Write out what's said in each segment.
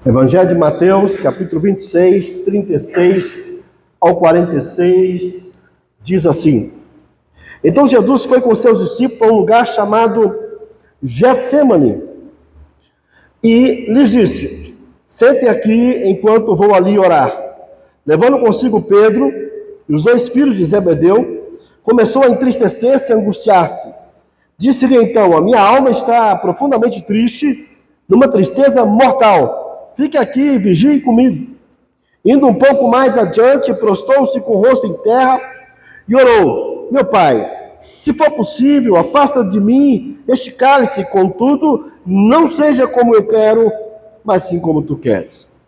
Evangelho de Mateus, capítulo 26, 36 ao 46, diz assim: Então Jesus foi com seus discípulos a um lugar chamado Getsemane e lhes disse: Sentem aqui enquanto vou ali orar. Levando consigo Pedro e os dois filhos de Zebedeu, começou a entristecer-se e angustiar-se. Disse-lhe então: A minha alma está profundamente triste, numa tristeza mortal. Fique aqui e vigie comigo. Indo um pouco mais adiante, prostou-se com o rosto em terra e orou: Meu pai, se for possível, afasta de mim este cálice, contudo, não seja como eu quero, mas sim como tu queres.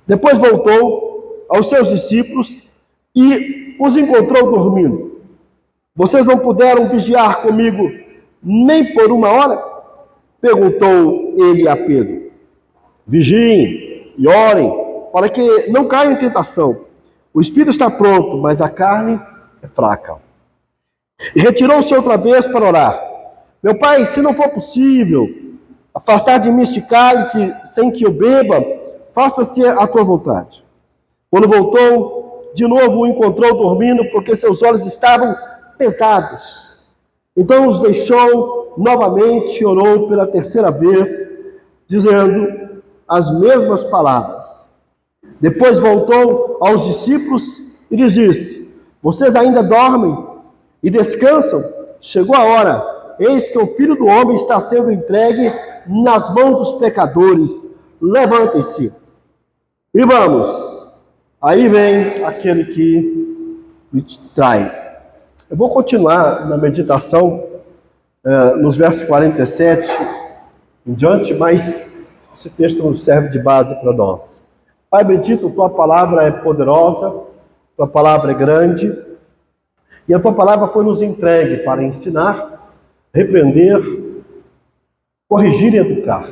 Depois voltou aos seus discípulos e os encontrou dormindo. Vocês não puderam vigiar comigo nem por uma hora? Perguntou ele a Pedro. Vigiem e orem, para que não caiam em tentação. O espírito está pronto, mas a carne é fraca. E retirou-se outra vez para orar. Meu pai, se não for possível afastar de mim este cálice sem que eu beba, faça-se a tua vontade. Quando voltou, de novo o encontrou dormindo, porque seus olhos estavam pesados. Então os deixou novamente e orou pela terceira vez, dizendo as mesmas palavras. Depois voltou aos discípulos e lhes disse: Vocês ainda dormem e descansam? Chegou a hora, eis que o Filho do Homem está sendo entregue nas mãos dos pecadores. Levantem-se e vamos. Aí vem aquele que me trai. Eu vou continuar na meditação nos versos 47 em diante, mas esse texto nos serve de base para nós. Pai bendito, tua palavra é poderosa, tua palavra é grande, e a tua palavra foi nos entregue para ensinar, repreender, corrigir e educar.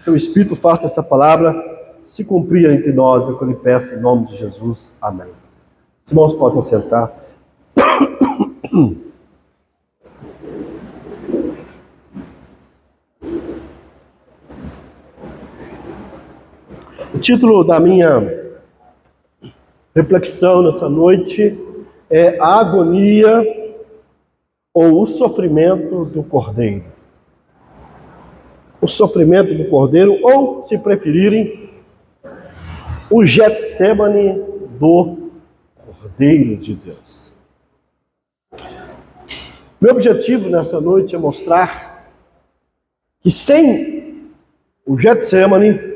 Que o Espírito faça essa palavra se cumprir entre nós, é o que eu lhe peço em nome de Jesus. Amém. Os irmãos podem sentar. O título da minha reflexão nessa noite é A Agonia ou o Sofrimento do Cordeiro. O sofrimento do Cordeiro, ou, se preferirem, o Getsemane do Cordeiro de Deus. Meu objetivo nessa noite é mostrar que sem o Getsemane,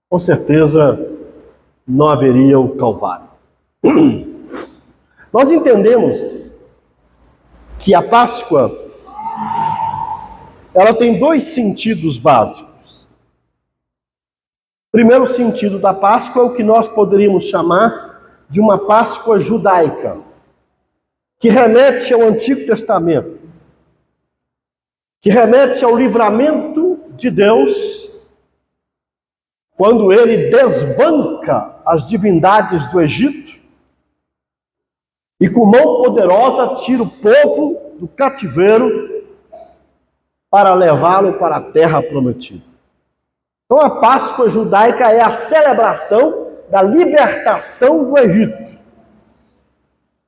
com certeza, não haveria o Calvário. Nós entendemos que a Páscoa, ela tem dois sentidos básicos. O primeiro sentido da Páscoa é o que nós poderíamos chamar de uma Páscoa judaica, que remete ao Antigo Testamento, que remete ao livramento de Deus, quando ele desbanca as divindades do Egito e com mão poderosa tira o povo do cativeiro para levá-lo para a terra prometida. Então a Páscoa judaica é a celebração da libertação do Egito.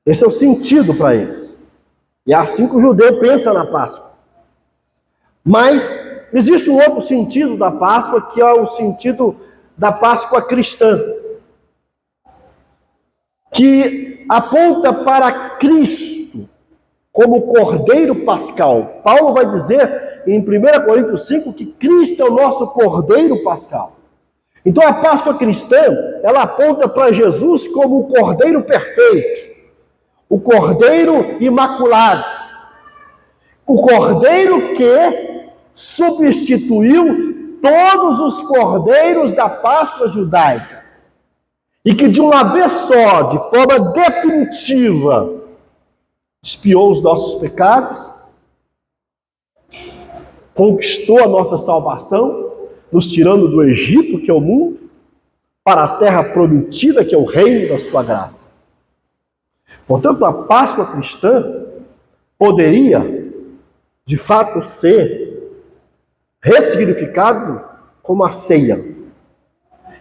Esse é o sentido para eles. E é assim que o judeu pensa na Páscoa. Mas existe um outro sentido da Páscoa, que é o sentido da Páscoa cristã, que aponta para Cristo como Cordeiro Pascal. Paulo vai dizer em 1 Coríntios 5 que Cristo é o nosso Cordeiro Pascal. Então a Páscoa cristã, ela aponta para Jesus como o Cordeiro perfeito, o Cordeiro imaculado, o Cordeiro que substituiu todos os cordeiros da Páscoa judaica e que de uma vez só, de forma definitiva, expiou os nossos pecados, conquistou a nossa salvação, nos tirando do Egito, que é o mundo, para a terra prometida, que é o reino da sua graça. Portanto, a Páscoa cristã poderia, de fato, ser ressignificado como a ceia.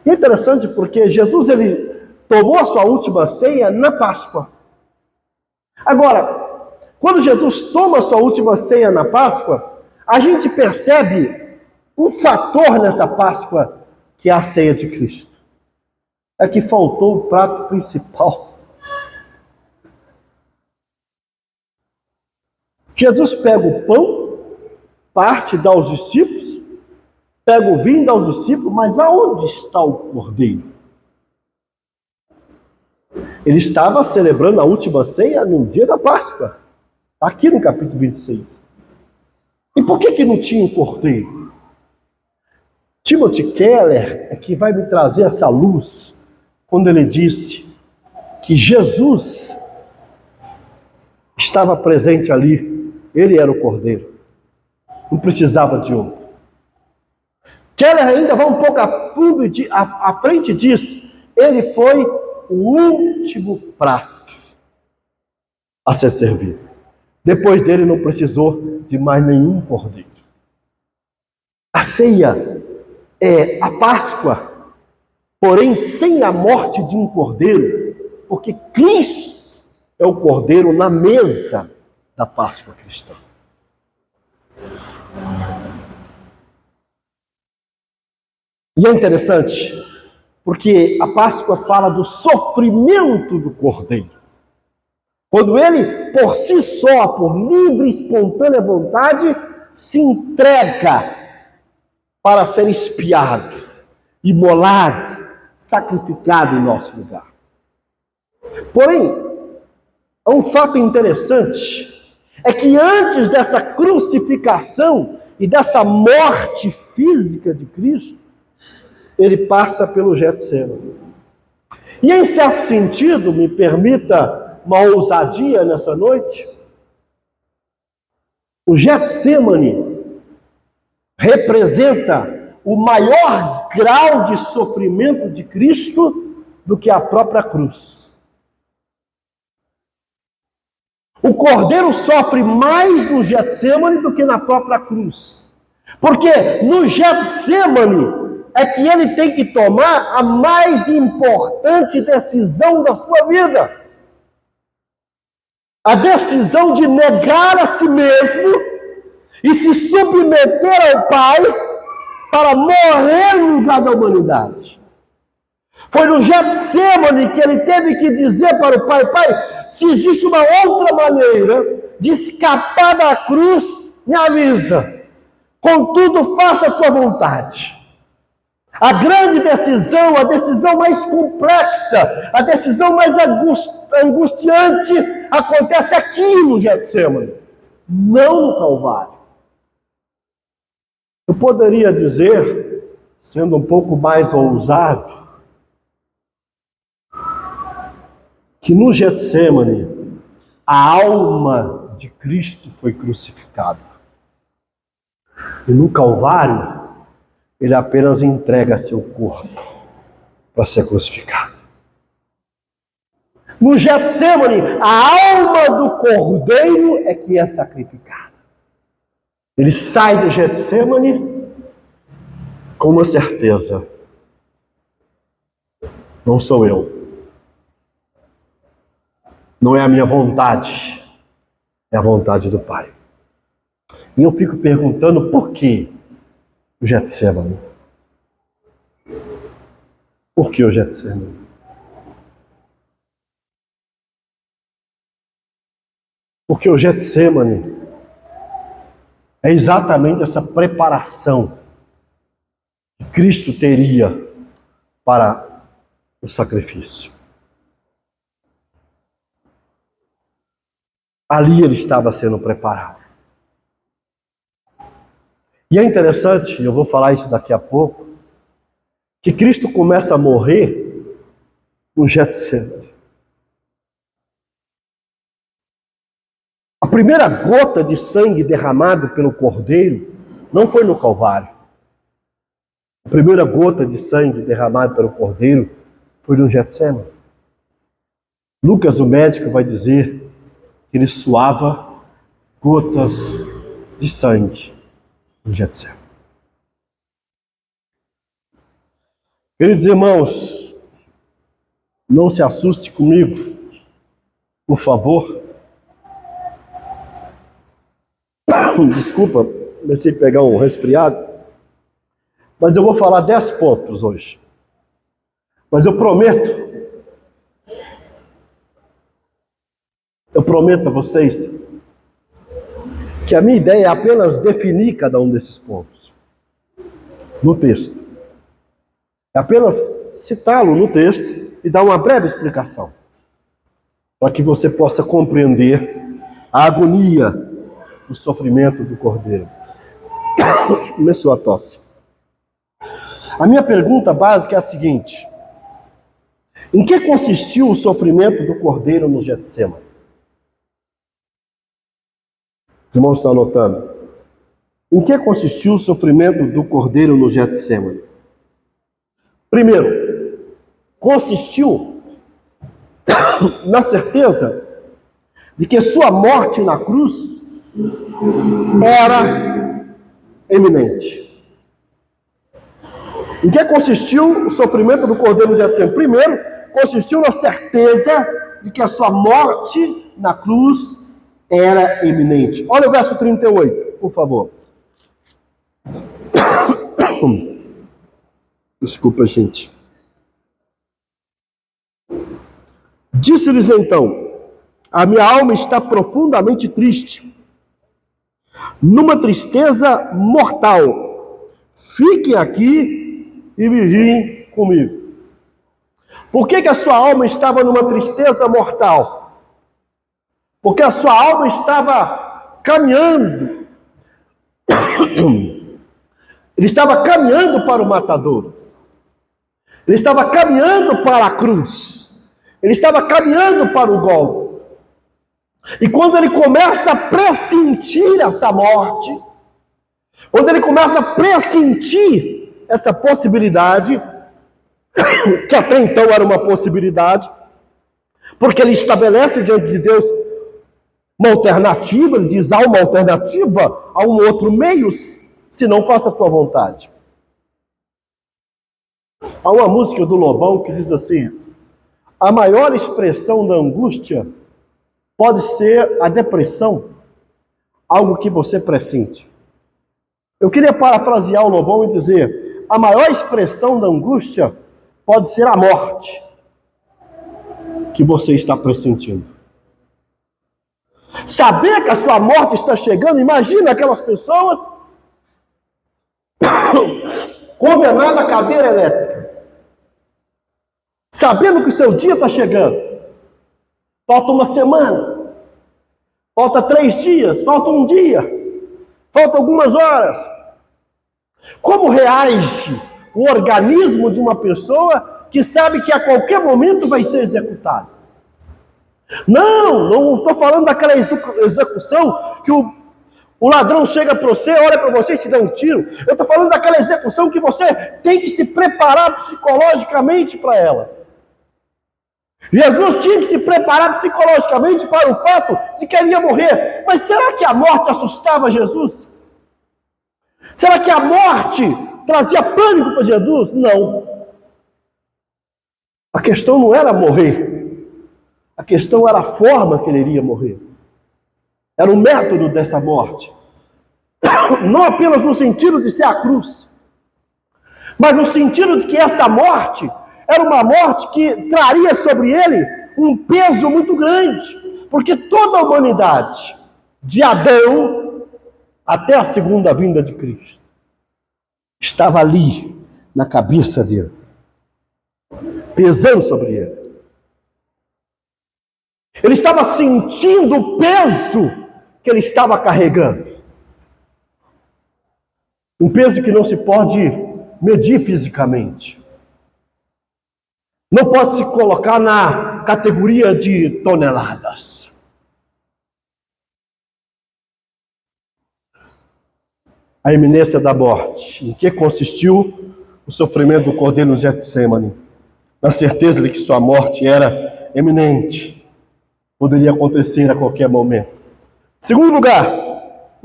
E é interessante porque Jesus ele tomou a sua última ceia na Páscoa. Agora, quando Jesus toma a sua última ceia na Páscoa, a gente percebe um fator nessa Páscoa que é a ceia de Cristo. É que faltou o prato principal. Jesus pega o pão, parte, dá aos discípulos, pega o vinho, dá aos discípulos, mas aonde está o cordeiro? Ele estava celebrando a última ceia no dia da Páscoa, aqui no capítulo 26. E por que não tinha o cordeiro? Timothy Keller é que vai me trazer essa luz quando ele disse que Jesus estava presente ali, ele era o cordeiro, não precisava de outro. Keller ainda vai um pouco a fundo à frente disso, ele foi o último prato a ser servido. Depois dele não precisou de mais nenhum cordeiro. A ceia é a Páscoa, porém sem a morte de um cordeiro, porque Cristo é o cordeiro na mesa da Páscoa cristã. E é interessante, porque a Páscoa fala do sofrimento do cordeiro. Quando ele, por si só, por livre e espontânea vontade, se entrega para ser expiado, imolado, sacrificado em nosso lugar. Porém, há um fato interessante, é que antes dessa crucificação e dessa morte física de Cristo, ele passa pelo Getsemane. E em certo sentido, me permita uma ousadia nessa noite, o Getsemane representa o maior grau de sofrimento de Cristo do que a própria cruz. O cordeiro sofre mais no Getsemane do que na própria cruz. Porque no Getsemane é que ele tem que tomar a mais importante decisão da sua vida. A decisão de negar a si mesmo e se submeter ao Pai para morrer no lugar da humanidade. Foi no Getsemane que ele teve que dizer para o Pai: Pai, se existe uma outra maneira de escapar da cruz, me avisa. Contudo, faça a tua vontade. A grande decisão, a decisão mais complexa, a decisão mais angustiante, acontece aqui no Getsemane, não no Calvário. Eu poderia dizer, sendo um pouco mais ousado, que no Getsemane a alma de Cristo foi crucificada. E no Calvário, ele apenas entrega seu corpo para ser crucificado. No Getsemane, a alma do cordeiro é que é sacrificada. Ele sai do Getsemane com uma certeza: não sou eu. Não é a minha vontade, é a vontade do Pai. E eu fico perguntando por que o Getsemane? Por que o Getsemane? Porque o Getsemane é exatamente essa preparação que Cristo teria para o sacrifício. Ali ele estava sendo preparado. E é interessante, eu vou falar isso daqui a pouco, que Cristo começa a morrer no Getsemane. A primeira gota de sangue derramado pelo Cordeiro não foi no Calvário. A primeira gota de sangue derramado pelo Cordeiro foi no Getsemane. Lucas, o médico, vai dizer que ele suava gotas de sangue no Getsemane. Queridos irmãos, não se assuste comigo, por favor. Desculpa, comecei a pegar um resfriado, mas eu vou falar 10 pontos hoje. Mas eu prometo a vocês que a minha ideia é apenas definir cada um desses pontos no texto. É apenas citá-lo no texto e dar uma breve explicação, para que você possa compreender a agonia do sofrimento do Cordeiro. Começou a tosse. A minha pergunta básica é a seguinte: em que consistiu o sofrimento do Cordeiro no Getsêmani? Os irmãos estão anotando? Em que consistiu o sofrimento do Cordeiro no Getsêmani? Primeiro, consistiu na certeza de que sua morte na cruz era eminente. Em que consistiu o sofrimento do Cordeiro no Getsêmani? Primeiro, consistiu na certeza de que a sua morte na cruz era eminente. Olha o verso 38, por favor. Desculpa, gente. Disse-lhes então: a minha alma está profundamente triste, numa tristeza mortal. Fiquem aqui e vigiem comigo. Por que a sua alma estava numa tristeza mortal? Porque a sua alma estava caminhando. Ele estava caminhando para o matadouro. Ele estava caminhando para a cruz. Ele estava caminhando para o Gólgota. E quando ele começa a pressentir essa morte, quando ele começa a pressentir essa possibilidade, que até então era uma possibilidade, porque ele estabelece diante de Deus uma alternativa, ele diz: há uma alternativa, há um outro meio, se não faça a tua vontade. Há uma música do Lobão que diz assim: a maior expressão da angústia pode ser a depressão, algo que você pressente. Eu queria parafrasear o Lobão e dizer: a maior expressão da angústia pode ser a morte que você está pressentindo. Saber que a sua morte está chegando, imagina aquelas pessoas condenadas à cadeira elétrica, sabendo que o seu dia está chegando. Falta uma semana, falta 3 dias, falta um dia, falta algumas horas. Como reage o organismo de uma pessoa que sabe que a qualquer momento vai ser executado? Não estou falando daquela execução que o ladrão chega para você, olha para você e te dá um tiro. Eu estou falando daquela execução que você tem que se preparar psicologicamente para ela. Jesus tinha que se preparar psicologicamente para o fato de que ele ia morrer. Mas será que a morte assustava Jesus? Será que a morte trazia pânico para Jesus? Não. A questão não era morrer. A questão era a forma que ele iria morrer. Era o método dessa morte. Não apenas no sentido de ser a cruz, mas no sentido de que essa morte era uma morte que traria sobre ele um peso muito grande. Porque toda a humanidade, de Adão até a segunda vinda de Cristo, estava ali na cabeça dele, pesando sobre ele. Ele estava sentindo o peso que ele estava carregando. Um peso que não se pode medir fisicamente. Não pode se colocar na categoria de toneladas. A iminência da morte. Em que consistiu o sofrimento do Cordeiro no Getsêmani? Na certeza de que sua morte era eminente. Poderia acontecer a qualquer momento. Segundo lugar,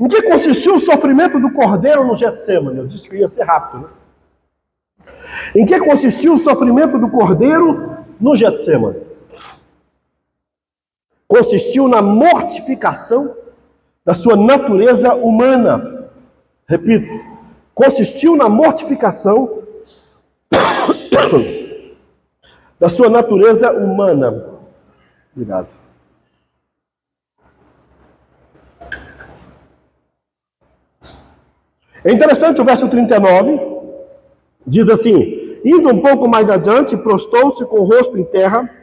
em que consistiu o sofrimento do Cordeiro no Getsêmani? Eu disse que ia ser rápido, né? Em que consistiu o sofrimento do Cordeiro no Getsêmani? Consistiu na mortificação da sua natureza humana. Repito, consistiu na mortificação da sua natureza humana. Obrigado. É interessante o verso 39, diz assim: indo um pouco mais adiante, prostrou-se com o rosto em terra.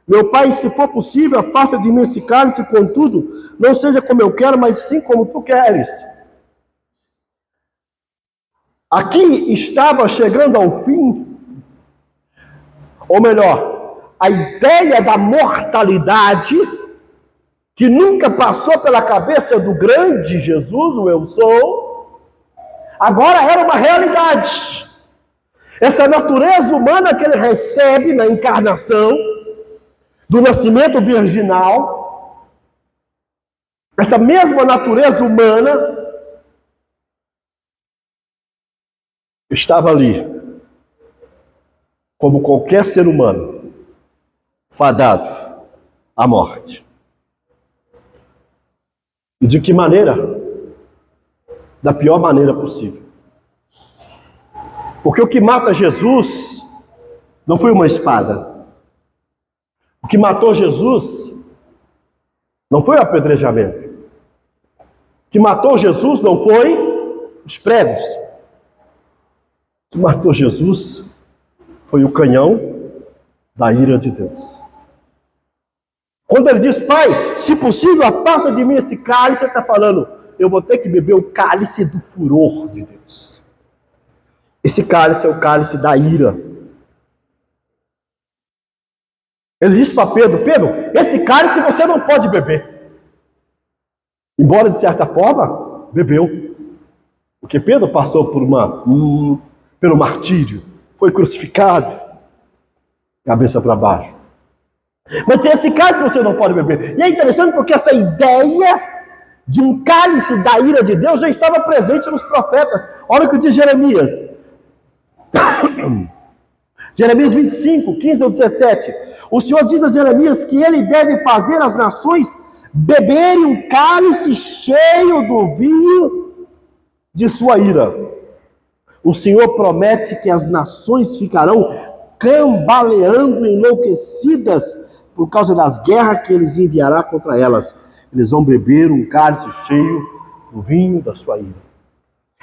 Meu pai, se for possível, afasta de mim esse cálice, contudo, não seja como eu quero, mas sim como tu queres. Aqui estava chegando ao fim, ou melhor, a ideia da mortalidade, que nunca passou pela cabeça do grande Jesus, o eu sou, agora era uma realidade. Essa natureza humana que ele recebe na encarnação, do nascimento virginal, essa mesma natureza humana estava ali, como qualquer ser humano, fadado à morte. E de que maneira? Da pior maneira possível. Porque o que mata Jesus não foi uma espada. O que matou Jesus não foi o apedrejamento. O que matou Jesus não foi os pregos. O que matou Jesus foi o canhão da ira de Deus. Quando ele diz: Pai, se possível, afasta de mim esse cálice, ele está falando: eu vou ter que beber o cálice do furor de Deus. Esse cálice é o cálice da ira. Ele disse para Pedro: Pedro, esse cálice você não pode beber. Embora, de certa forma, bebeu. Porque Pedro passou pelo martírio, foi crucificado, cabeça para baixo. Mas esse cálice você não pode beber. E é interessante porque essa ideia de um cálice da ira de Deus já estava presente nos profetas. Olha o que diz Jeremias. Jeremias 25, 15 ao 17. O Senhor diz a Jeremias que ele deve fazer as nações beberem um cálice cheio do vinho de sua ira. O Senhor promete que as nações ficarão cambaleando, enlouquecidas, por causa das guerras que eles enviará contra elas. Eles vão beber um cálice cheio do vinho da sua ira.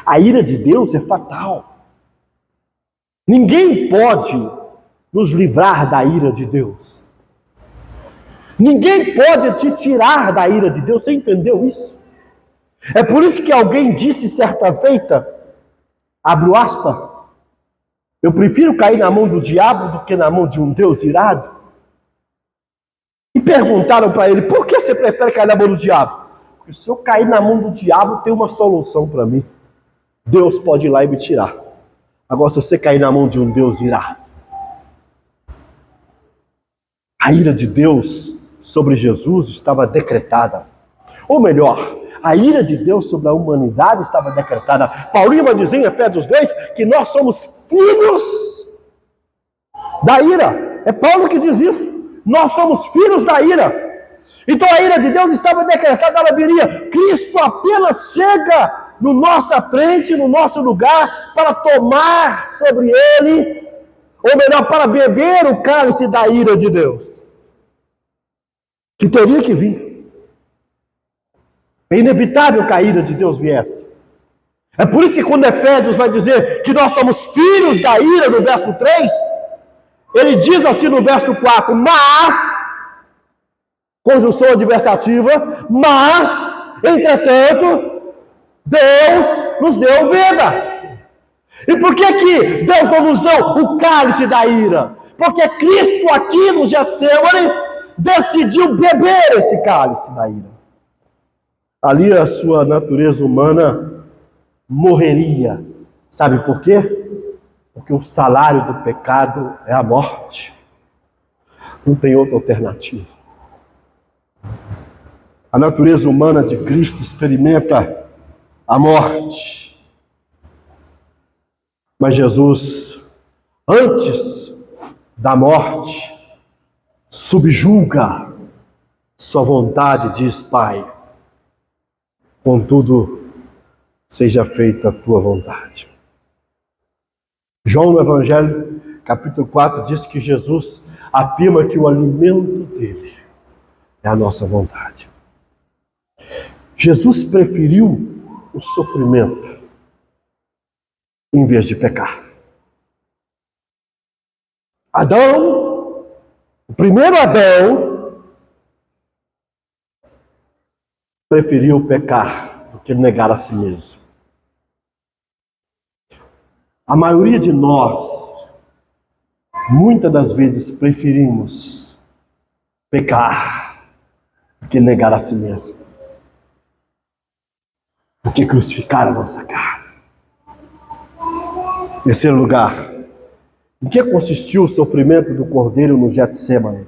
A ira de Deus é fatal. Ninguém pode nos livrar da ira de Deus. Ninguém pode te tirar da ira de Deus. Você entendeu isso? É por isso que alguém disse certa feita, abro aspas, eu prefiro cair na mão do diabo do que na mão de um Deus irado. E perguntaram para ele: por que você prefere cair na mão do diabo? Porque se eu cair na mão do diabo, tem uma solução para mim. Deus pode ir lá e me tirar. Agora, se você cair na mão de um Deus irado, a ira de Deus sobre Jesus estava decretada. Ou melhor, a ira de Deus sobre a humanidade estava decretada. Paulinho vai dizer em Efésios 2 que nós somos filhos da ira. É Paulo que diz isso. Nós somos filhos da ira. Então a ira de Deus estava decretada, ela viria. Cristo apenas chega na nossa frente, no nosso lugar, para tomar sobre ele, ou melhor, para beber o cálice da ira de Deus, que teria que vir. É inevitável que a ira de Deus viesse. É por isso que quando Efésios vai dizer que nós somos filhos da ira, no verso 3, ele diz assim no verso 4, mas, conjunção adversativa, mas, entretanto, Deus nos deu vida. E por que Deus não nos deu o cálice da ira? Porque Cristo aqui no Getsêmani decidiu beber esse cálice da ira. Ali a sua natureza humana morreria. Sabe por quê? Porque o salário do pecado é a morte. Não tem outra alternativa. A natureza humana de Cristo experimenta a morte. Mas Jesus antes da morte, subjuga sua vontade, diz: Pai, contudo, seja feita a tua vontade. João, no Evangelho, capítulo 4, diz que Jesus afirma que o alimento dele é a nossa vontade. Jesus preferiu o sofrimento em vez de pecar. Adão, o primeiro Adão, preferiu pecar do que negar a si mesmo. A maioria de nós, muitas das vezes, preferimos pecar do que negar a si mesmo, do que crucificar a nossa carne. Em terceiro lugar, em que consistiu o sofrimento do Cordeiro no Getsêmani?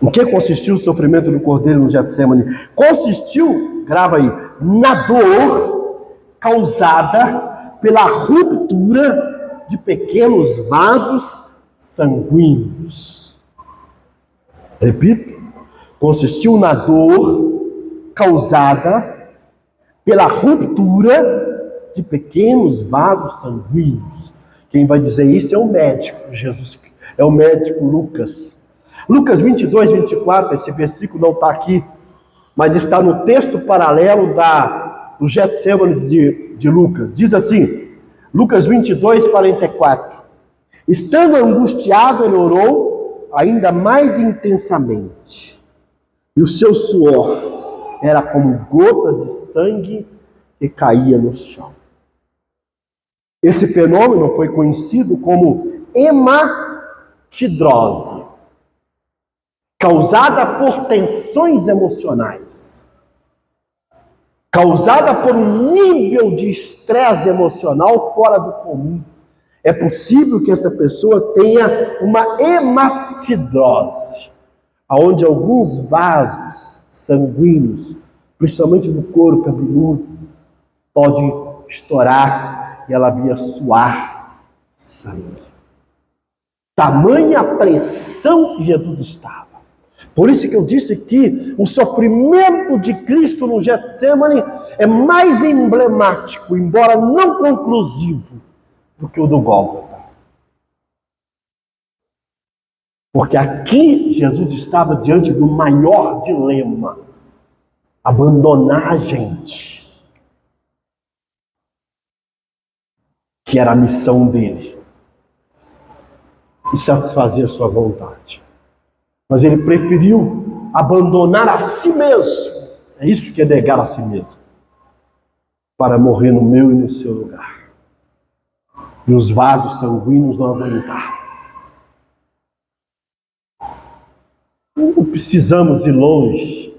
Em que consistiu o sofrimento do Cordeiro no Getsêmani? Consistiu, grava aí, na dor causada pela ruptura de pequenos vasos sanguíneos. Repito, consistiu na dor causada pela ruptura de pequenos vasos sanguíneos. Quem vai dizer isso é o médico, Jesus, é o médico Lucas. Lucas 22, 24, esse versículo não está aqui, mas está no texto paralelo do Getsêmani de Lucas. Diz assim, Lucas 22, 44. Estando angustiado, ele orou ainda mais intensamente, e o seu suor era como gotas de sangue que caía no chão. Esse fenômeno foi conhecido como hematidrose, causada por tensões emocionais, causada por um nível de estresse emocional fora do comum. É possível que essa pessoa tenha uma hematidrose, onde alguns vasos sanguíneos, principalmente do couro cabeludo, podem estourar e ela via suar sangue. Tamanha pressão que Jesus estava. Por isso que eu disse que o sofrimento de Cristo no Getsêmani é mais emblemático, embora não conclusivo, do que o do Gólgota. Porque aqui Jesus estava diante do maior dilema: abandonar a gente, que era a missão dele, e satisfazer sua vontade. Mas ele preferiu abandonar a si mesmo, é isso que é negar a si mesmo, para morrer no meu e no seu lugar. E os vasos sanguíneos não aguentaram. Não precisamos ir longe.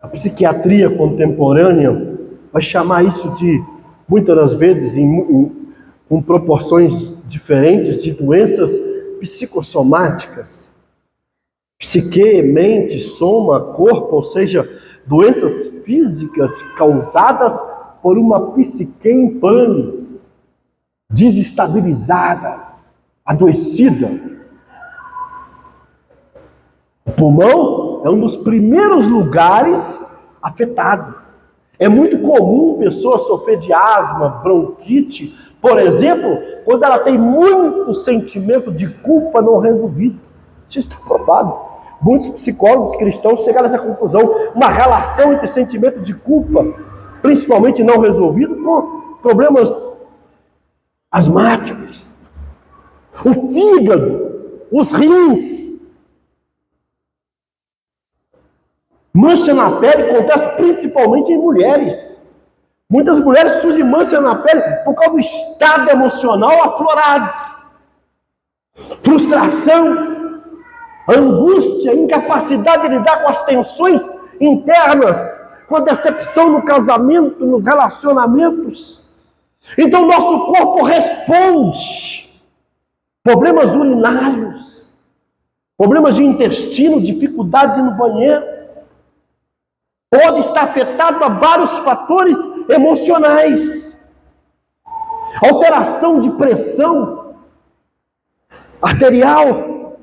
A psiquiatria contemporânea vai chamar isso de, muitas das vezes, com proporções diferentes, de doenças psicossomáticas. Psique, mente, soma, corpo, ou seja, doenças físicas causadas por uma psique em pânico, desestabilizada, adoecida. O pulmão é um dos primeiros lugares afetados. É muito comum pessoa sofrer de asma, bronquite, por exemplo, quando ela tem muito sentimento de culpa não resolvido. Isso está provado. Muitos psicólogos cristãos chegaram a essa conclusão: uma relação entre sentimento de culpa, principalmente não resolvido, com problemas asmáticos. O fígado, os rins, mancha na pele, acontece principalmente em mulheres. Muitas mulheres surgem mancha na pele por causa do estado emocional aflorado. Frustração, angústia, incapacidade de lidar com as tensões internas, com a decepção no casamento, nos relacionamentos. Então nosso corpo responde. Problemas urinários, problemas de intestino, dificuldade no banheiro. Pode estar afetado a vários fatores emocionais. alteração de pressão arterial,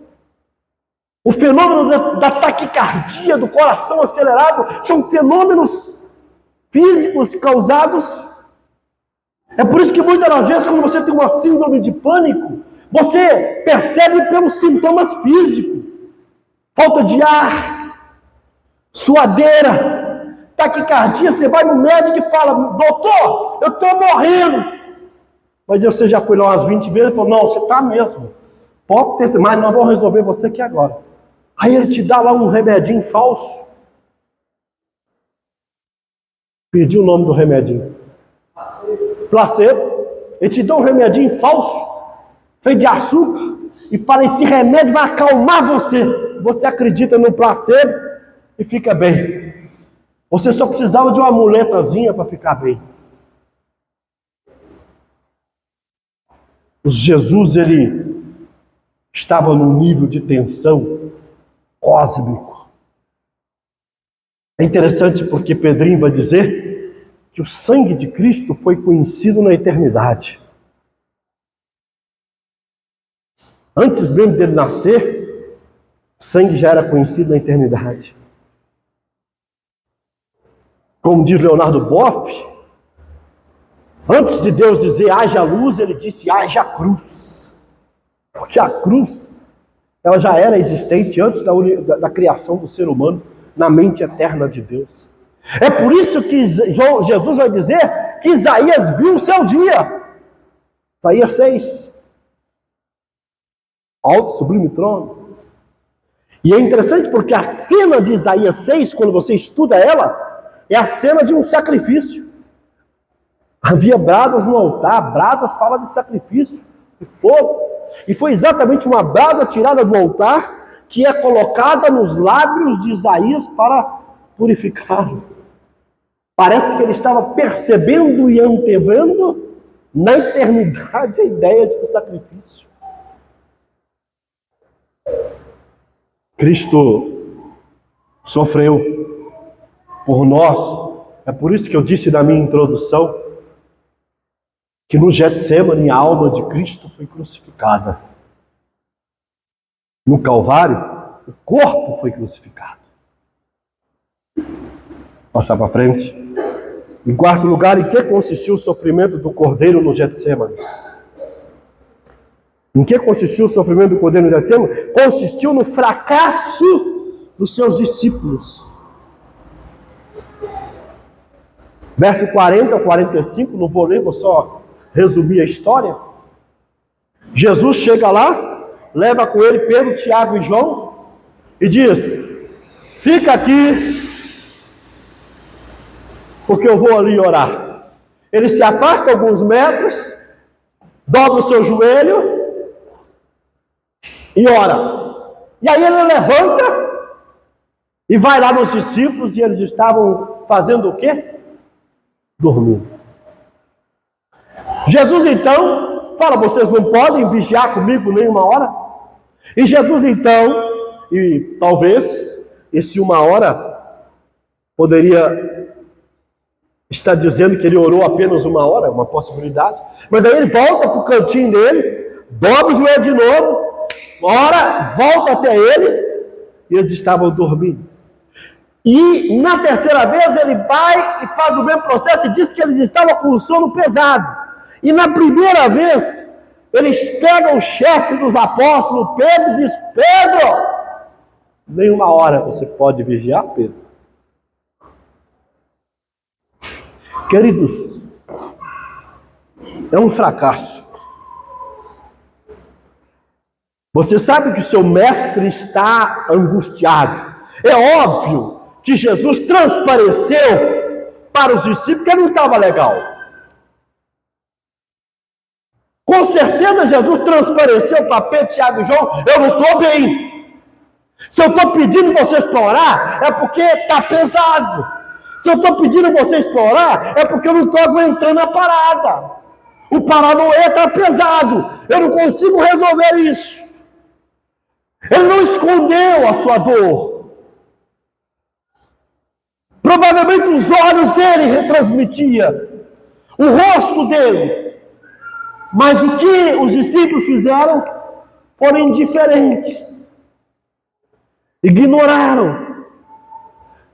o fenômeno da taquicardia, do coração acelerado, são fenômenos físicos causados. É por isso que muitas das vezes, quando você tem uma síndrome de pânico, você percebe pelos sintomas físicos: falta de ar, suadeira, taquicardia. Você vai no médico e fala: doutor, eu estou morrendo. Mas você já foi lá umas 20 vezes e falou: não, você está mesmo. Pode ter, mas nós vamos resolver você aqui agora. Aí ele te dá lá um remedinho falso. Pedi o nome do remedinho. Placebo. Ele te dá um remedinho falso, feito de açúcar, e fala: esse remédio vai acalmar você. Você acredita no placebo e fica bem. Você só precisava de uma muletazinha para ficar bem. Jesus, ele estava num nível de tensão cósmico. É interessante porque Pedrinho vai dizer que o sangue de Cristo foi conhecido na eternidade. Antes mesmo dele nascer, o sangue já era conhecido na eternidade. Como diz Leonardo Boff, antes de Deus dizer haja luz, ele disse haja cruz. Porque a cruz, ela já era existente antes da criação do ser humano, na mente eterna de Deus. É por isso que Jesus vai dizer que Isaías viu o seu dia. Isaías 6. Alto, sublime trono. E é interessante porque a cena de Isaías 6, quando você estuda ela, é a cena de um sacrifício. Havia brasas no altar. Brasas fala de sacrifício, de fogo. E foi exatamente uma brasa tirada do altar que é colocada nos lábios de Isaías para purificá-lo. Parece que ele estava percebendo e antevendo na eternidade a ideia de um sacrifício. Cristo sofreu por nós. É por isso que eu disse na minha introdução que no Getsemane a alma de Cristo foi crucificada. No Calvário, o corpo foi crucificado. Passar para frente. Em quarto lugar, em que consistiu o sofrimento do Cordeiro no Getsemane? Em que consistiu o sofrimento do Cordeiro no Getsemane? Consistiu no fracasso dos seus discípulos. Verso 40 ao 45, não vou ler, vou só resumir a história. Jesus chega lá, leva com ele Pedro, Tiago e João e diz: fica aqui, porque eu vou ali orar. Ele se afasta alguns metros, dobra o seu joelho e ora. E aí ele levanta e vai lá nos discípulos, e eles estavam fazendo o quê? Dormindo. Jesus então fala: vocês não podem vigiar comigo nem uma hora? E Jesus então, e talvez esse uma hora poderia estar dizendo que ele orou apenas uma hora, uma possibilidade. Mas aí ele volta para o cantinho dele, dobra o joelho de novo, ora, volta até eles, e eles estavam dormindo. E na terceira vez ele vai e faz o mesmo processo e diz que eles estavam com o sono pesado. E na primeira vez, eles pegam o chefe dos apóstolos, Pedro, e diz: Pedro, nem uma hora você pode vigiar, Pedro. Queridos, é um fracasso. Você sabe que o seu mestre está angustiado. É óbvio que Jesus transpareceu para os discípulos que ele não estava legal. Com certeza Jesus transpareceu para Pedro, Tiago e João: eu não estou bem. Se eu estou pedindo vocês para orar, é porque está pesado. Se eu estou pedindo vocês para orar, é porque eu não estou aguentando a parada. O paranoia está pesado. Eu não consigo resolver isso. Ele não escondeu a sua dor. Provavelmente os olhos dele retransmitiam. O rosto dele Mas o que os discípulos fizeram? Foram indiferentes, ignoraram,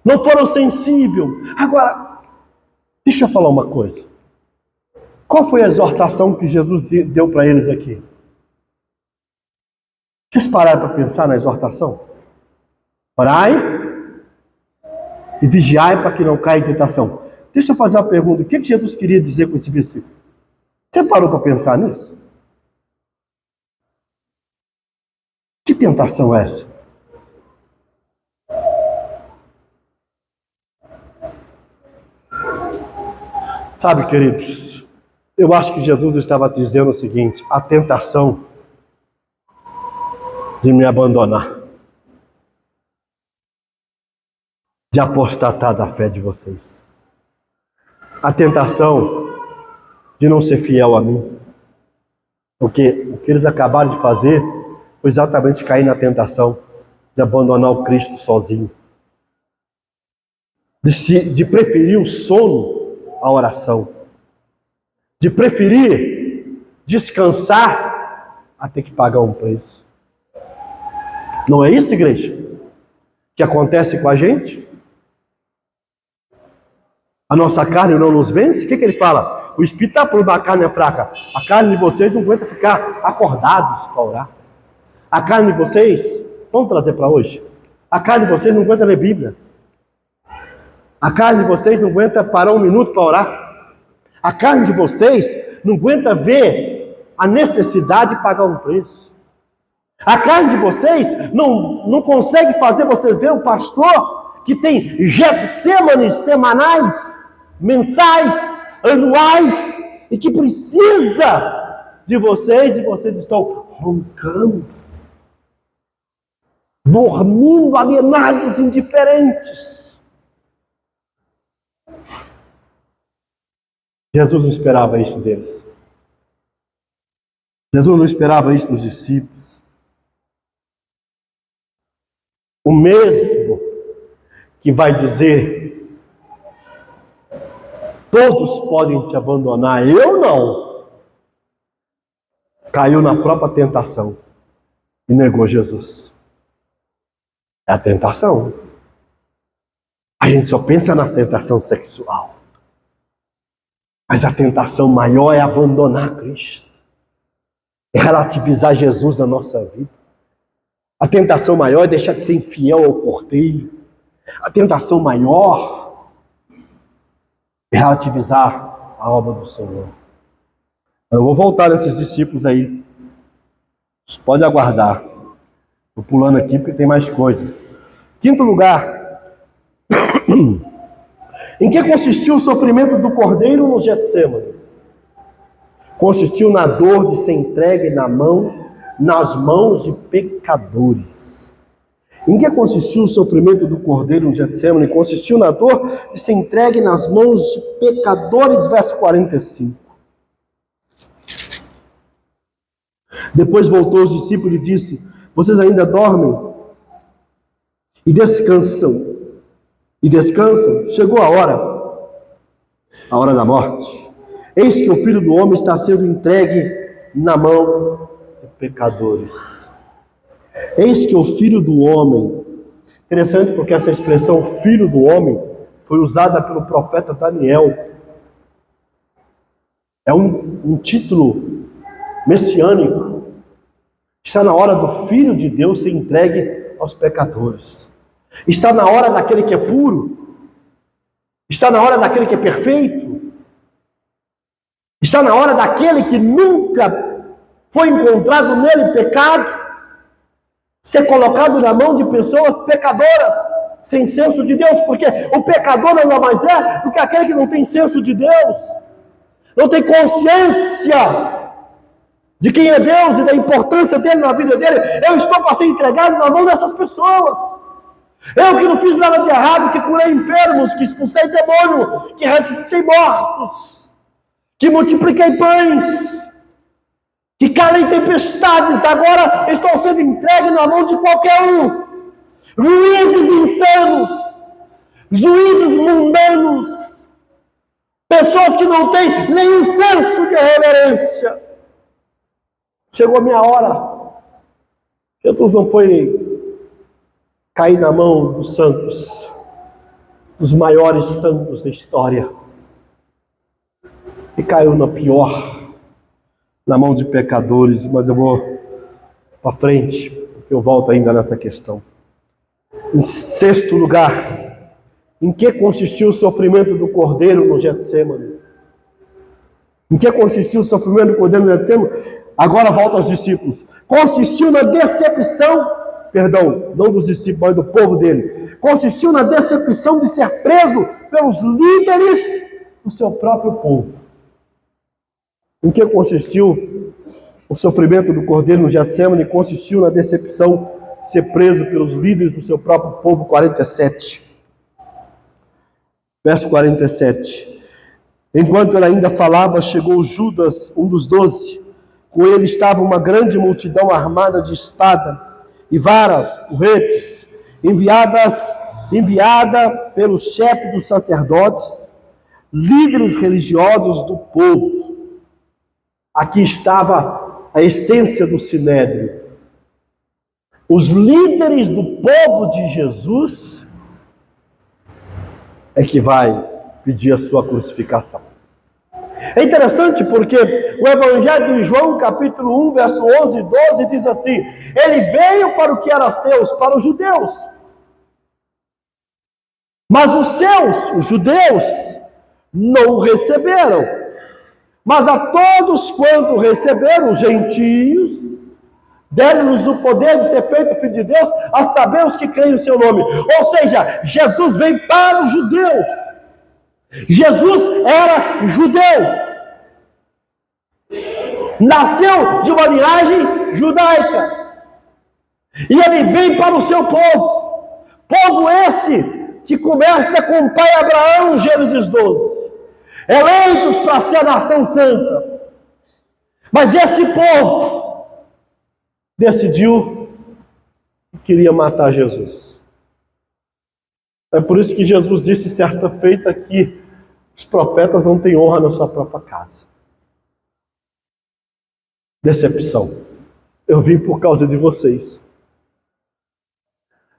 não foram sensíveis. Agora, deixa eu falar uma coisa. Qual foi a exortação que Jesus deu para eles aqui? Vocês pararam para pensar na exortação? Orai e vigiai para que não caia em tentação. Deixa eu fazer uma pergunta. O que Jesus queria dizer com esse versículo? Você parou para pensar nisso? Que tentação é essa? Sabe, queridos, eu acho que Jesus estava dizendo o seguinte: a tentação de me abandonar, de apostatar da fé de vocês, a tentação de não ser fiel a mim, porque o que eles acabaram de fazer foi exatamente cair na tentação de abandonar o Cristo sozinho, de preferir o sono à oração, de preferir descansar a ter que pagar um preço. Não é isso, igreja, que acontece com a gente? A nossa carne não nos vence? O que ele fala? O espírito está por uma carne fraca. A carne de vocês não aguenta ficar acordados para orar. A carne de vocês, vamos trazer para hoje, a carne de vocês não aguenta ler Bíblia. A carne de vocês não aguenta parar um minuto para orar. A carne de vocês não aguenta ver a necessidade de pagar um preço. A carne de vocês não consegue fazer vocês ver o pastor que tem Getsêmanes semanais, mensais, anuais, e que precisa de vocês, e vocês estão roncando, dormindo, alienados, indiferentes. Jesus não esperava isso deles. Jesus não esperava isso dos discípulos. O mesmo que vai dizer: todos podem te abandonar, eu não, caiu na própria tentação e negou Jesus. É a tentação. A gente só pensa na tentação sexual, mas a tentação maior é abandonar Cristo, é relativizar Jesus na nossa vida. A tentação maior é deixar de ser infiel ao Cordeiro. A tentação maior é relativizar a obra do Senhor. Eu vou voltar nesses discípulos aí. Vocês podem aguardar. Estou pulando aqui porque tem mais coisas. Quinto lugar. Em que consistiu o sofrimento do Cordeiro no Getsêmani? Consistiu na dor de ser entregue nas mãos de pecadores. Em que consistiu o sofrimento do Cordeiro no Getsêmani? Consistiu na dor de ser entregue nas mãos de pecadores, verso 45. Depois voltou os discípulos e disse: vocês ainda dormem e descansam? Chegou a hora da morte. Eis que o Filho do Homem está sendo entregue na mão de pecadores. Eis que o Filho do Homem, interessante porque essa expressão Filho do Homem foi usada pelo profeta Daniel. É um título messiânico. Está na hora do Filho de Deus ser entregue aos pecadores. Está na hora daquele que é puro. Está na hora daquele que é perfeito. Está na hora daquele que nunca foi encontrado nele pecado, ser colocado na mão de pessoas pecadoras, sem senso de Deus, porque o pecador nada mais é do que aquele que não tem senso de Deus, não tem consciência de quem é Deus e da importância dele na vida dele. Eu estou para ser entregado na mão dessas pessoas. Eu que não fiz nada de errado, que curei enfermos, que expulsei demônio, que ressuscitei mortos, que multipliquei pães, que calei tempestades, agora estou sendo entregue na mão de qualquer um. Juízes insanos, juízes mundanos, pessoas que não têm nenhum senso de reverência. chegou a minha hora. Jesus não foi cair na mão dos santos, dos maiores santos da história, e caiu na pior, na mão de pecadores. Mas eu vou para frente, porque eu volto ainda nessa questão. Em sexto lugar, em que consistiu o sofrimento do Cordeiro no Getsêmani? Em que consistiu o sofrimento do Cordeiro no Getsêmani? Agora volta aos discípulos. Consistiu na decepção, perdão, não dos discípulos, mas do povo dele. Consistiu na decepção de ser preso pelos líderes do seu próprio povo. Em que consistiu o sofrimento do Cordeiro no Getsêmani? Consistiu na decepção de ser preso pelos líderes do seu próprio povo. 47. Verso 47. Enquanto ele ainda falava, chegou Judas, um dos 12. Com ele estava uma grande multidão armada de espada e varas, porretes, enviada pelo chefe dos sacerdotes, líderes religiosos do povo. Aqui estava a essência do sinédrio. Os líderes do povo de Jesus é que vai pedir a sua crucificação. É interessante porque o Evangelho de João, capítulo 1, verso 11 e 12, diz assim: ele veio para o que era seus, para os judeus. Mas os seus, os judeus, não o receberam. Mas a todos quanto receberam, os gentios, deram-nos o poder de ser feito filho de Deus, a saber os que creem no seu nome. Ou seja, Jesus vem para os judeus. Jesus era judeu. Nasceu de uma linhagem judaica. E ele vem para o seu povo. Povo esse que começa com o pai Abraão, Gênesis 12. Eleitos para ser a nação santa. Mas esse povo decidiu que queria matar Jesus. É por isso que Jesus disse certa feita que os profetas não têm honra na sua própria casa. Decepção. Eu vim por causa de vocês.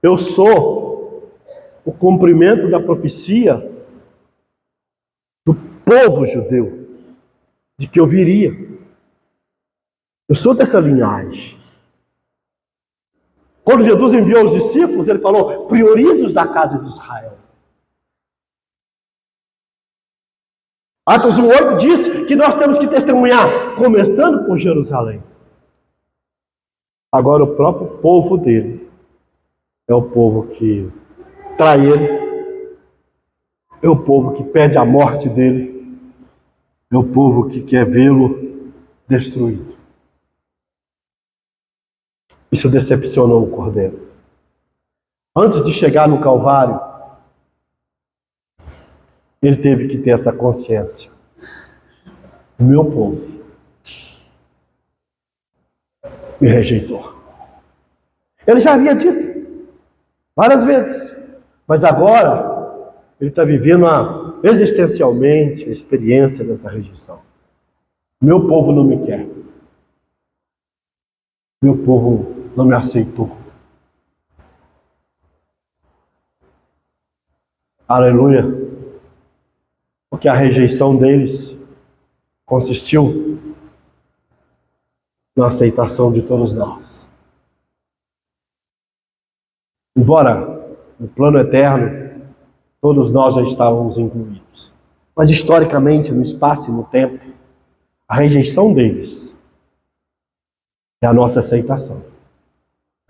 Eu sou o cumprimento da profecia do povo judeu, de que eu viria. Eu sou dessa linhagem. Quando Jesus enviou os discípulos, ele falou: priorize os da casa de Israel. Atos 1:8 diz que nós temos que testemunhar, começando por Jerusalém. Agora o próprio povo dele é o povo que trai ele, é o povo que pede a morte dele, é o povo que quer vê-lo destruído. Isso decepcionou o Cordeiro. Antes de chegar no Calvário, ele teve que ter essa consciência. O meu povo me rejeitou. Ele já havia dito várias vezes, mas agora ele está vivendo existencialmente a experiência dessa rejeição. Meu povo não me quer. Meu povo não me aceitou. Aleluia. Porque a rejeição deles consistiu na aceitação de todos nós. Embora no plano eterno todos nós já estávamos incluídos, mas historicamente, no espaço e no tempo, a rejeição deles é a nossa aceitação.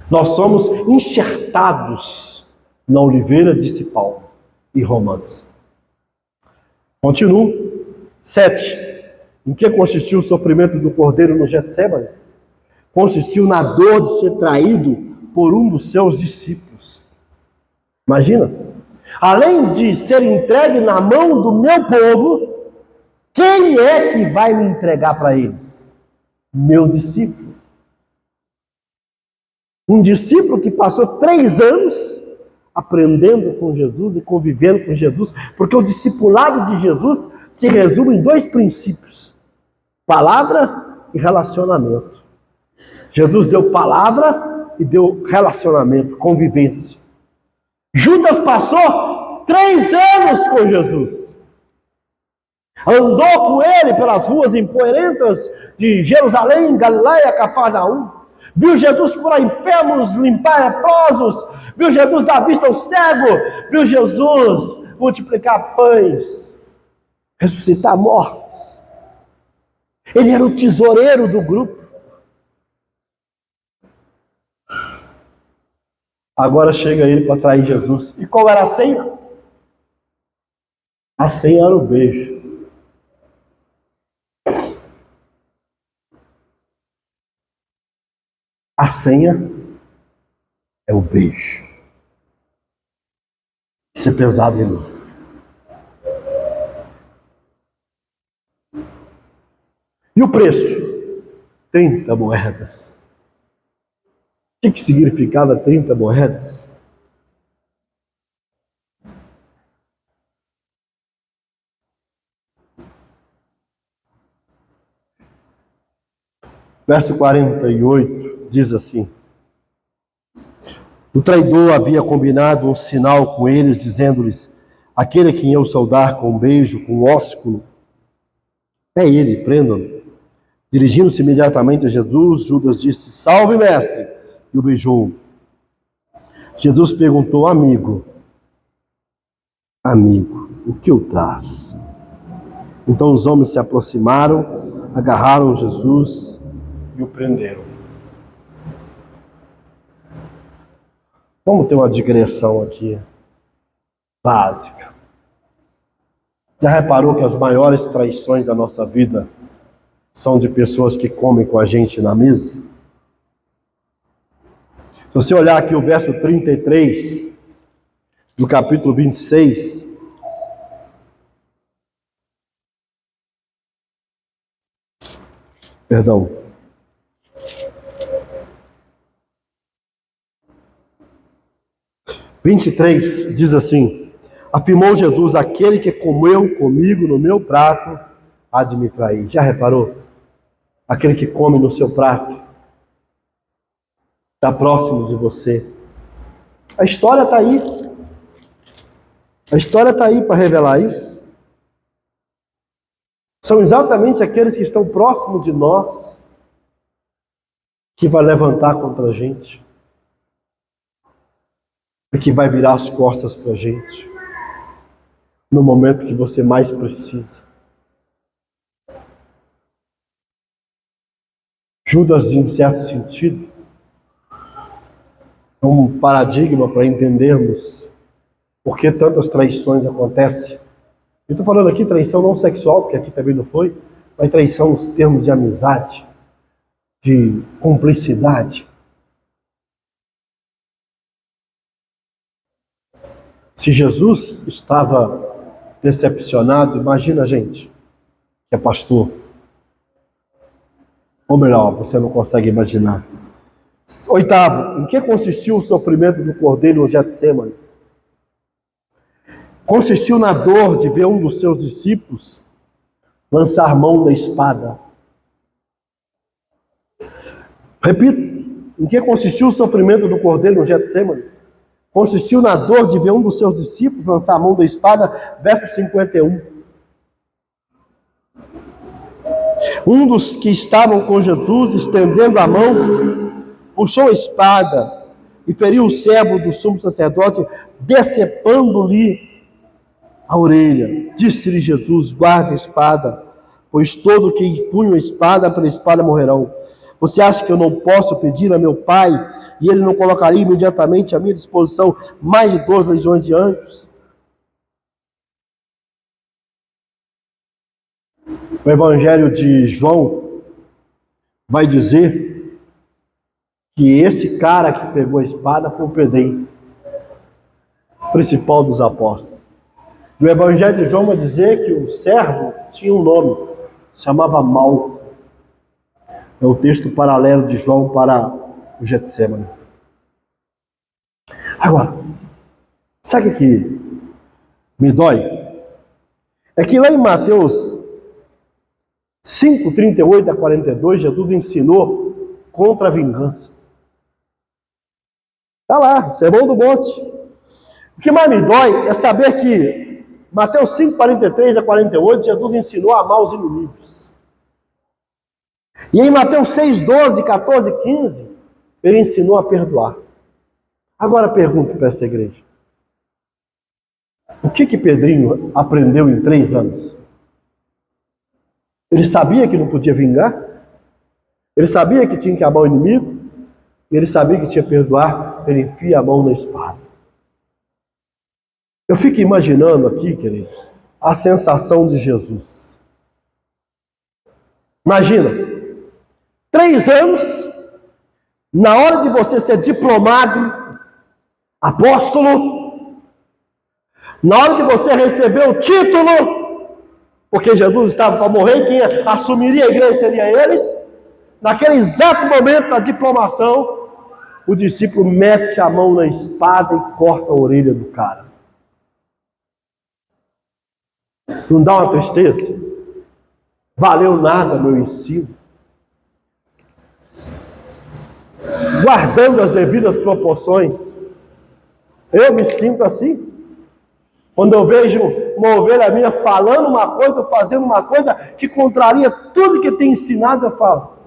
Nós somos enxertados na oliveira, disse Paulo em Romanos. Continuo. 7. Em que consistiu o sofrimento do Cordeiro no Getsêmani? Consistiu na dor de ser traído por um dos seus discípulos. Imagina. Além de ser entregue na mão do meu povo, quem é que vai me entregar para eles? Meu discípulo. Um discípulo que passou 3 anos aprendendo com Jesus e convivendo com Jesus, porque o discipulado de Jesus se resume em 2 princípios: palavra e relacionamento. Jesus deu palavra e deu relacionamento, convivência. Judas passou 3 anos com Jesus. Andou com ele pelas ruas empoeirentas de Jerusalém, Galiléia, Cafarnaum. Viu Jesus curar enfermos, limpar leprosos. Viu Jesus dar vista ao cego. Viu Jesus multiplicar pães, ressuscitar mortos. Ele era o tesoureiro do grupo. Agora chega ele para trair Jesus. E qual era a senha? A senha era o beijo. A senha é o beijo. Isso é pesado, irmão. E o preço? 30 moedas. O que significava 30 moedas? Verso 48 diz assim: o traidor havia combinado um sinal com eles, dizendo-lhes: aquele a quem eu saudar com um beijo, com um ósculo, é ele, prendam-no. Dirigindo-se imediatamente a Jesus, Judas disse: salve, mestre, e o beijou. Jesus perguntou: amigo, o que o traz? Então os homens se aproximaram, agarraram Jesus e o prenderam. Vamos ter uma digressão aqui, básica. Já reparou que as maiores traições da nossa vida são de pessoas que comem com a gente na mesa? Se você olhar aqui o verso 33 do capítulo 26, perdão, diz assim: afirmou Jesus: aquele que comeu comigo no meu prato há de me trair. Já reparou? Aquele que come no seu prato está próximo de você. A história está aí. A história está aí para revelar isso. São exatamente aqueles que estão próximos de nós que vai levantar contra a gente, e que vai virar as costas para a gente no momento que você mais precisa. Judas, em certo sentido, é um paradigma para entendermos por que tantas traições acontecem. Eu estou falando aqui traição não sexual, porque aqui também não foi, mas traição nos termos de amizade, de cumplicidade. Se Jesus estava decepcionado, imagina a gente, que é pastor. Ou melhor, você não consegue imaginar. 8º, em que consistiu o sofrimento do cordeiro no Getsêmani? Consistiu na dor de ver um dos seus discípulos lançar mão da espada. Repito, em que consistiu o sofrimento do cordeiro no Getsêmani? Consistiu na dor de ver um dos seus discípulos lançar a mão da espada, verso 51. Um dos que estavam com Jesus, estendendo a mão, puxou a espada e feriu o servo do sumo sacerdote, decepando-lhe a orelha. Disse-lhe Jesus: guarde a espada, pois todo que empunha a espada, pela espada morrerão. Você acha que eu não posso pedir a meu Pai, e Ele não colocaria imediatamente à minha disposição mais de 2 legiões de anjos? O Evangelho de João vai dizer que esse cara que pegou a espada foi o pedreiro principal dos apóstolos. E o Evangelho de João vai dizer que o servo tinha um nome, chamava Malco. É o texto paralelo de João para o Getsêmani. Agora, sabe o que me dói? É que lá em Mateus 5, 38 a 42, Jesus ensinou contra a vingança. Está lá, Sermão do Monte. O que mais me dói é saber que Mateus 5, 43 a 48, Jesus ensinou a amar os inimigos. E em Mateus 6, 12, 14, 15, ele ensinou a perdoar. Agora pergunto para esta igreja. O que Pedrinho aprendeu em 3 anos? Ele sabia que não podia vingar? Ele sabia que tinha que amar o inimigo? Ele sabia que tinha que perdoar? Ele enfia a mão na espada. Eu fico imaginando aqui, queridos, a sensação de Jesus. Imagina, 3 anos, na hora de você ser diplomado, apóstolo, na hora de você receber o título, porque Jesus estava para morrer e quem assumiria a igreja seria eles, naquele exato momento da diplomação, o discípulo mete a mão na espada e corta a orelha do cara. Não dá uma tristeza? Valeu nada meu ensino. Guardando as devidas proporções, eu me sinto assim. Quando eu vejo uma ovelha minha falando uma coisa, fazendo uma coisa que contraria tudo que tem ensinado, eu falo,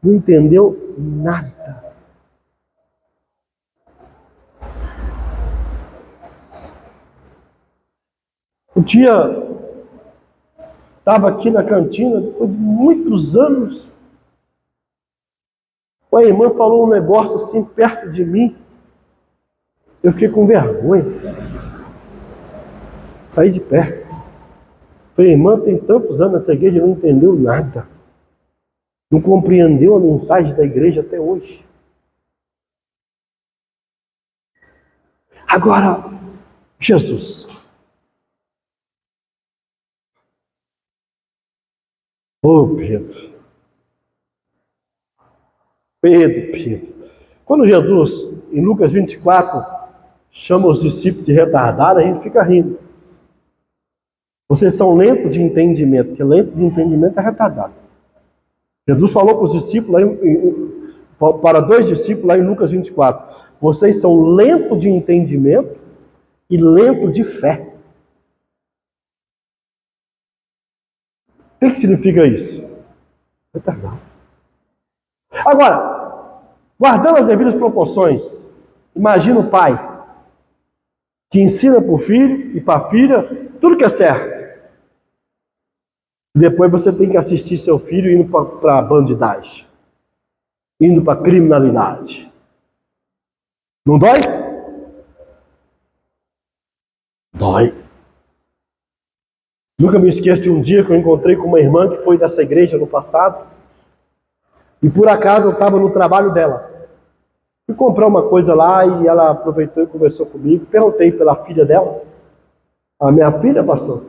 não entendeu nada. Um dia, estava aqui na cantina, depois de muitos anos, a irmã falou um negócio assim perto de mim, eu fiquei com vergonha, saí de perto. Falei, irmã, tem tantos anos nessa igreja e não entendeu nada, não compreendeu a mensagem da igreja até hoje. Agora, Jesus. Pedro. Quando Jesus, em Lucas 24, chama os discípulos de retardados, a gente fica rindo. Vocês são lentos de entendimento, porque lento de entendimento é retardado. Jesus falou para os discípulos, para 2 discípulos lá em Lucas 24, vocês são lentos de entendimento e lentos de fé. O que significa isso? Retardado. Agora, guardando as devidas proporções, imagina o pai que ensina para o filho e para a filha tudo que é certo. Depois você tem que assistir seu filho indo para a bandidagem, indo para a criminalidade. Não dói? Dói. Nunca me esqueço de um dia que eu encontrei com uma irmã que foi dessa igreja no passado. E por acaso eu estava no trabalho dela. Fui comprar uma coisa lá e ela aproveitou e conversou comigo. Perguntei pela filha dela. A minha filha, pastor?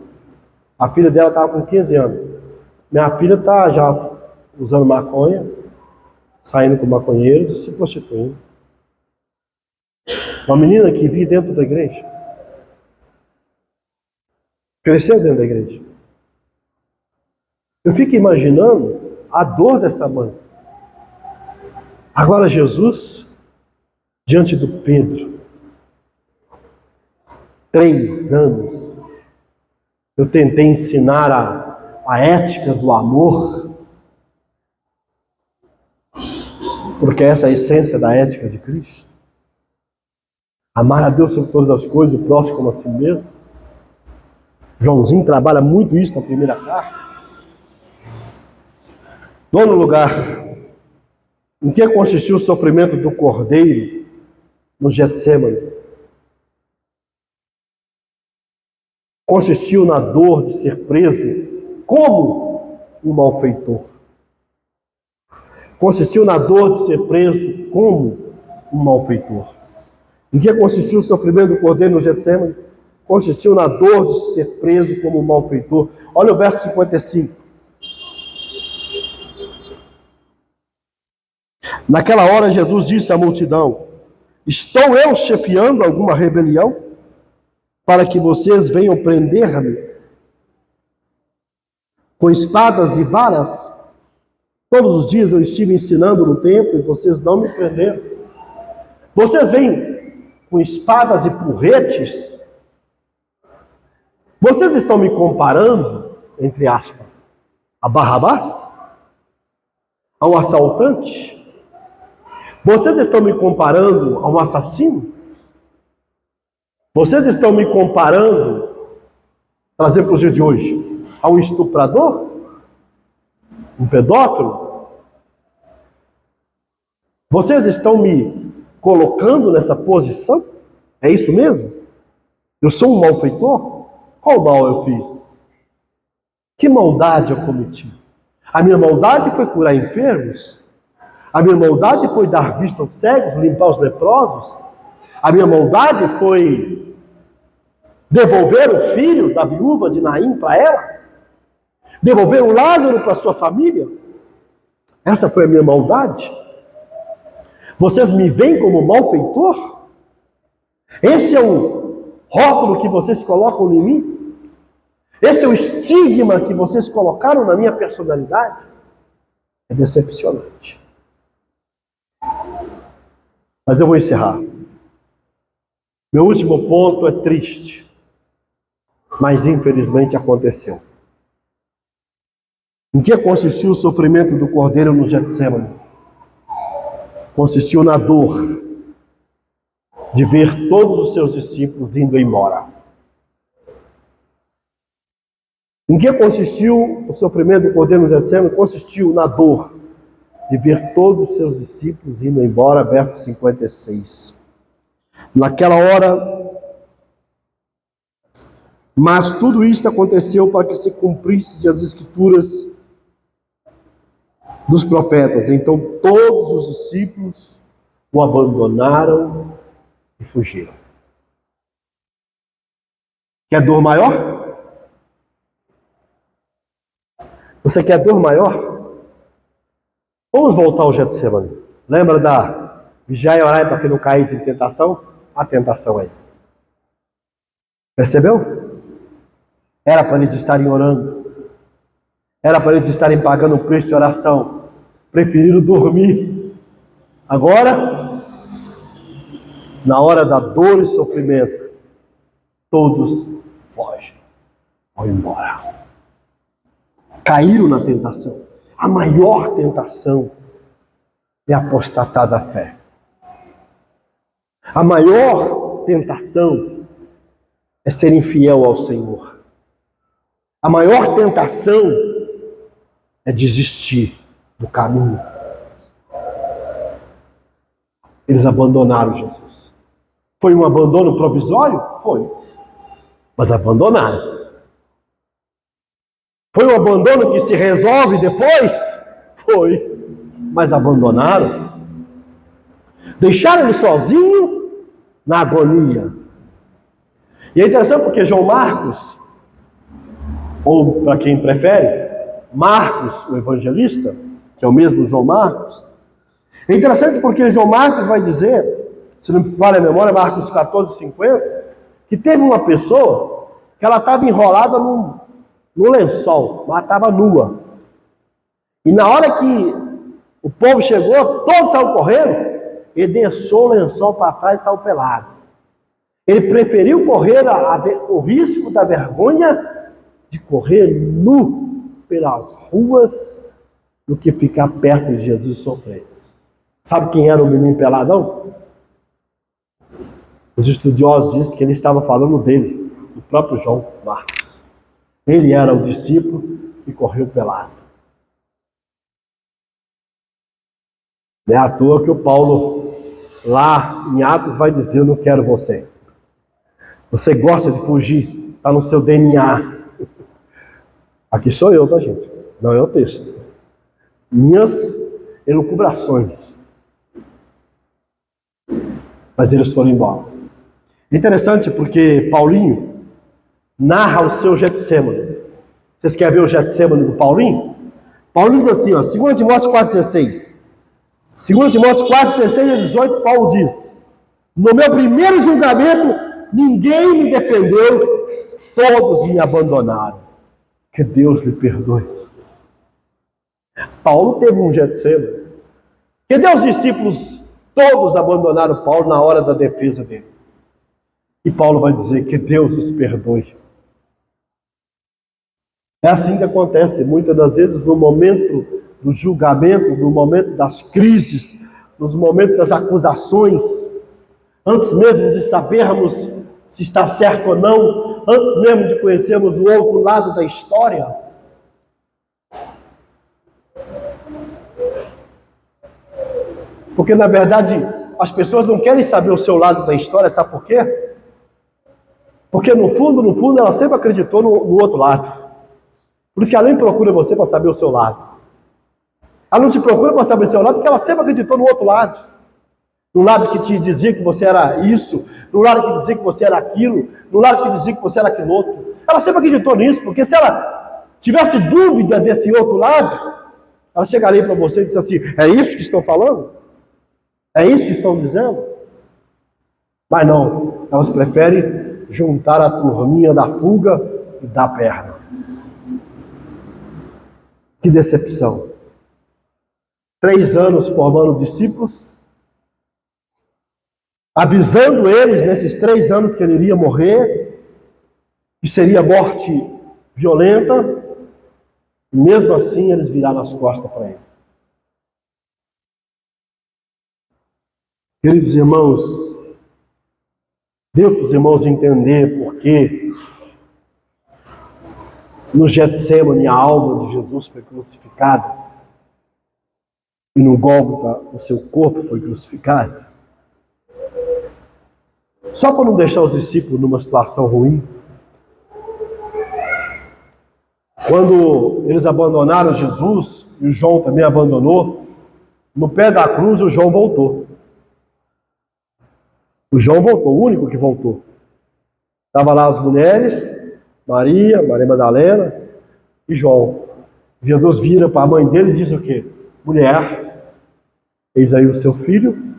A filha dela estava com 15 anos. Minha filha está já usando maconha, saindo com maconheiros e se prostituindo. Uma menina que vive dentro da igreja. Cresceu dentro da igreja. Eu fico imaginando a dor dessa mãe. Agora Jesus, diante do Pedro, 3 anos, eu tentei ensinar a ética do amor, porque essa é a essência da ética de Cristo. Amar a Deus sobre todas as coisas, o próximo como a si mesmo. Joãozinho trabalha muito isso na primeira carta. 9º lugar, em que consistiu o sofrimento do cordeiro no Getsêmani? Consistiu na dor de ser preso como um malfeitor. Consistiu na dor de ser preso como um malfeitor. Em que consistiu o sofrimento do cordeiro no Getsêmani? Consistiu na dor de ser preso como um malfeitor. Olha o verso 55. Naquela hora Jesus disse à multidão: estou eu chefiando alguma rebelião para que vocês venham prender-me com espadas e varas? Todos os dias eu estive ensinando no templo e vocês não me prenderam. Vocês vêm com espadas e porretes. Vocês estão me comparando, entre aspas, a Barrabás? A um assaltante? Vocês estão me comparando a um assassino? Vocês estão me comparando, trazer para o dia de hoje, a um estuprador? Um pedófilo? Vocês estão me colocando nessa posição? É isso mesmo? Eu sou um malfeitor? Qual mal eu fiz? Que maldade eu cometi? A minha maldade foi curar enfermos? A minha maldade foi dar vista aos cegos, limpar os leprosos? A minha maldade foi devolver o filho da viúva de Naim para ela? Devolver o Lázaro para sua família? Essa foi a minha maldade? Vocês me veem como malfeitor? Esse é o rótulo que vocês colocam em mim? Esse é o estigma que vocês colocaram na minha personalidade? É decepcionante. Mas eu vou encerrar. Meu último ponto é triste, mas infelizmente aconteceu. Em que consistiu o sofrimento do Cordeiro no Getsêmani? Consistiu na dor de ver todos os seus discípulos indo embora. Em que consistiu o sofrimento do Cordeiro no Getsêmani? Consistiu na dor de ver todos os seus discípulos indo embora, verso 56. Naquela hora, mas tudo isso aconteceu para que se cumprissem as escrituras dos profetas. Então todos os discípulos o abandonaram e fugiram. Quer dor maior? Você quer dor maior? Vamos voltar ao Getsêmani. Lembra da vigiai e orai para que não caísse em tentação? A tentação aí. Percebeu? Era para eles estarem orando. Era para eles estarem pagando o preço de oração. Preferiram dormir. Agora, na hora da dor e sofrimento, todos fogem. Vão embora. Caíram na tentação. A maior tentação é apostatar da fé. A maior tentação é ser infiel ao Senhor. A maior tentação é desistir do caminho. Eles abandonaram Jesus. Foi um abandono provisório? Foi. Mas abandonaram. Foi um abandono que se resolve depois? Foi. Mas abandonaram. Deixaram ele sozinho na agonia. E é interessante porque João Marcos, ou para quem prefere, Marcos, o evangelista, que é o mesmo João Marcos, é interessante porque João Marcos vai dizer, se não me falha a memória, Marcos 14:50, que teve uma pessoa que ela estava enrolada no lençol, mas estava nua. E na hora que o povo chegou, todos saíram correndo, ele deixou o lençol para trás e saiu pelado. Ele preferiu correr o risco da vergonha de correr nu pelas ruas do que ficar perto de Jesus e sofrer. Sabe quem era o menino peladão? Os estudiosos dizem que ele estava falando dele, do próprio João Marcos. Ele era o discípulo e correu pelado. Não é à toa que o Paulo, lá em Atos, vai dizer: eu não quero você. Você gosta de fugir, está no seu DNA. Aqui sou eu, tá, gente? Não é o texto. Minhas elucubrações. Mas eles foram embora. Interessante porque Paulinho narra o seu Getsêmani. Vocês querem ver o Getsêmani do Paulinho? Paulinho diz assim, ó, 2 Timóteo 4,16. 2 Timóteo 4,16 a 18, Paulo diz: no meu primeiro julgamento, ninguém me defendeu, todos me abandonaram. Que Deus lhe perdoe. Paulo teve um Getsemane. Cadê os discípulos? Todos abandonaram Paulo na hora da defesa dele. E Paulo vai dizer que Deus os perdoe. É assim que acontece, muitas das vezes no momento do julgamento, no momento das crises, nos momentos das acusações, antes mesmo de sabermos se está certo ou não, antes mesmo de conhecermos o outro lado da história, porque na verdade as pessoas não querem saber o seu lado da história, sabe por quê? Porque no fundo, ela sempre acreditou no outro lado. Por isso que ela nem procura você para saber o seu lado. Ela não te procura para saber o seu lado, porque ela sempre acreditou no outro lado. No lado que te dizia que você era isso, no lado que dizia que você era aquilo, no lado que dizia que você era aquilo outro. Ela sempre acreditou nisso, porque se ela tivesse dúvida desse outro lado, ela chegaria para você e disse assim: é isso que estão falando? É isso que estão dizendo? Mas não, elas preferem juntar a turminha da fuga e da perna. Que decepção. 3 anos formando discípulos, avisando eles nesses 3 anos que ele iria morrer, que seria morte violenta, e mesmo assim eles viraram as costas para ele. Queridos irmãos, deu para os irmãos entender por que no Getsemane a alma de Jesus foi crucificada e no Gólgota o seu corpo foi crucificado? Só para não deixar os discípulos numa situação ruim. Quando eles abandonaram Jesus, e o João também abandonou, no pé da cruz o João voltou. O João voltou, o único que voltou. Estavam lá as mulheres, Maria Madalena e João. Jesus vira para a mãe dele e diz o quê? Mulher, eis aí o seu filho.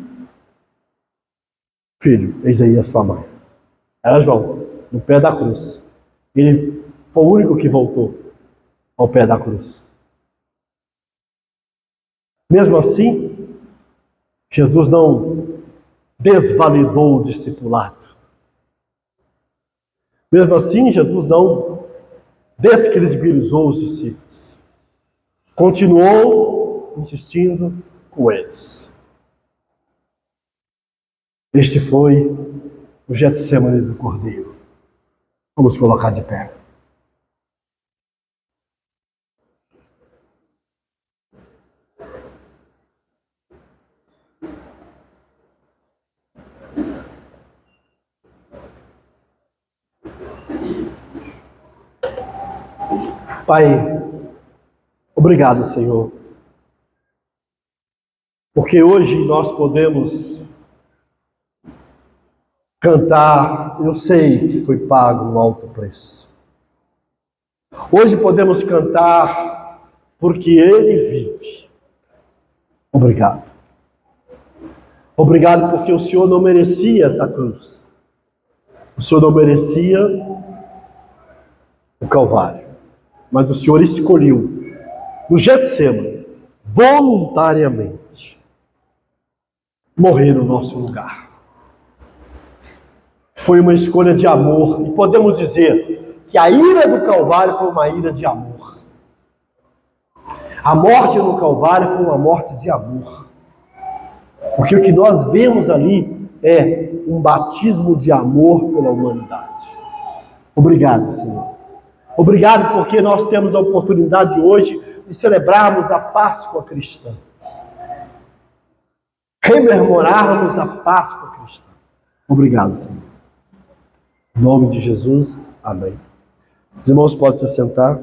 Filho, eis aí a sua mãe. Era João, no pé da cruz. Ele foi o único que voltou ao pé da cruz. Mesmo assim, Jesus não desvalidou o discipulado. Mesmo assim, Jesus não descredibilizou os discípulos. Continuou insistindo com eles. Este foi o Getsemane do Cordeiro. Vamos colocar de pé. Pai, obrigado, Senhor, porque hoje nós podemos cantar, eu sei que foi pago um alto preço. Hoje podemos cantar porque Ele vive. Obrigado. Obrigado porque o Senhor não merecia essa cruz. O Senhor não merecia o Calvário. Mas o Senhor escolheu no Getsemane, voluntariamente, morrer no nosso lugar. Foi uma escolha de amor, e podemos dizer que a ira do Calvário foi uma ira de amor. A morte no Calvário foi uma morte de amor. Porque o que nós vemos ali é um batismo de amor pela humanidade. Obrigado, Senhor. Obrigado porque nós temos a oportunidade hoje de celebrarmos a Páscoa cristã. Rememorarmos a Páscoa cristã. Obrigado, Senhor. Em nome de Jesus, amém. Os irmãos podem se sentar.